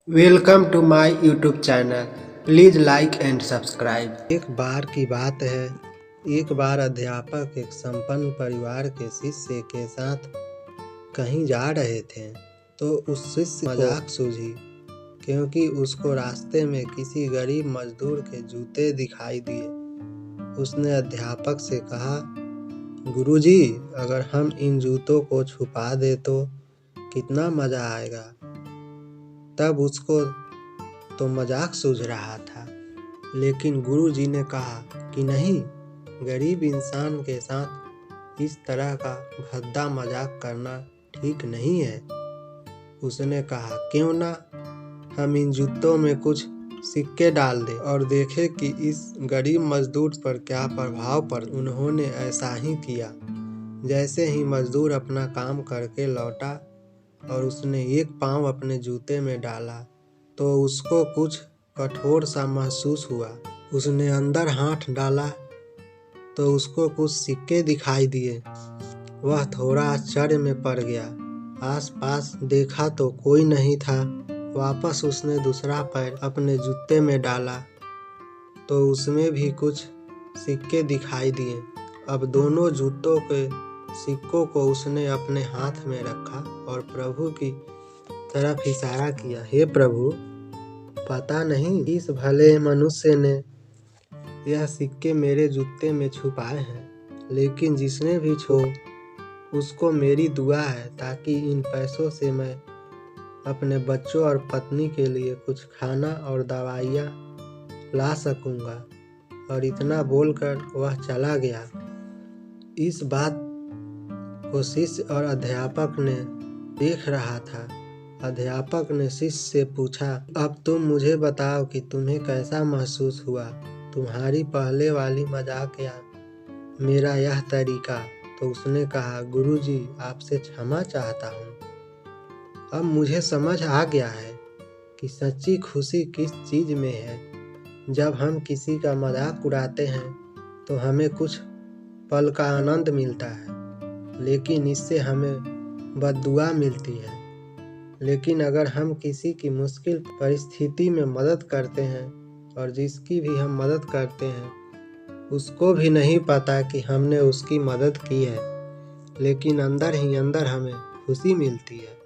Welcome to my YouTube channel. Please like and subscribe. एक बार की बात है, एक बार अध्यापक एक संपन्न परिवार के शिष्य के साथ कहीं जा रहे थे, तो उस शिष्य को मजाक सूझी, क्योंकि उसको रास्ते में किसी गरीब मजदूर के जूते दिखाई दिए। उसने अध्यापक से कहा, गुरुजी, अगर हम इन जूतों को छुपा दे तो कितना मजा आएगा। तब उसको तो मजाक सूझ रहा था, लेकिन गुरुजी ने कहा कि नहीं, गरीब इंसान के साथ इस तरह का भद्दा मजाक करना ठीक नहीं है। उसने कहा, क्यों ना हम इन जूतों में कुछ सिक्के डाल दें और देखें कि इस गरीब मजदूर पर क्या प्रभाव पड़ता। उन्होंने ऐसा ही किया। जैसे ही मजदूर अपना काम करके लौटा और उसने एक पाँव अपने जूते में डाला, तो उसको कुछ कठोर सा महसूस हुआ। उसने अंदर हाथ डाला तो उसको कुछ सिक्के दिखाई दिए। वह थोड़ा आश्चर्य में पड़ गया। आसपास देखा तो कोई नहीं था। वापस उसने दूसरा पैर अपने जूते में डाला तो उसमें भी कुछ सिक्के दिखाई दिए। अब दोनों जूतों के सिक्कों को उसने अपने हाथ में रखा और प्रभु की तरफ इशारा किया, हे प्रभु, पता नहीं इस भले मनुष्य ने यह सिक्के मेरे जूते में छुपाए हैं, लेकिन जिसने भी छो उसको मेरी दुआ है, ताकि इन पैसों से मैं अपने बच्चों और पत्नी के लिए कुछ खाना और दवाइयाँ ला सकूँगा। और इतना बोलकर वह चला गया। इस बात को शिष्य और अध्यापक ने देख रहा था। अध्यापक ने शिष्य से पूछा, अब तुम मुझे बताओ कि तुम्हें कैसा महसूस हुआ, तुम्हारी पहले वाली मजाक या मेरा यह तरीका। तो उसने कहा, गुरुजी, आपसे क्षमा चाहता हूँ। अब मुझे समझ आ गया है कि सच्ची खुशी किस चीज़ में है। जब हम किसी का मजाक उड़ाते हैं तो हमें कुछ पल का आनंद मिलता है, लेकिन इससे हमें बद्दुआ मिलती है। लेकिन अगर हम किसी की मुश्किल परिस्थिति में मदद करते हैं और जिसकी भी हम मदद करते हैं उसको भी नहीं पता कि हमने उसकी मदद की है, लेकिन अंदर ही अंदर हमें खुशी मिलती है।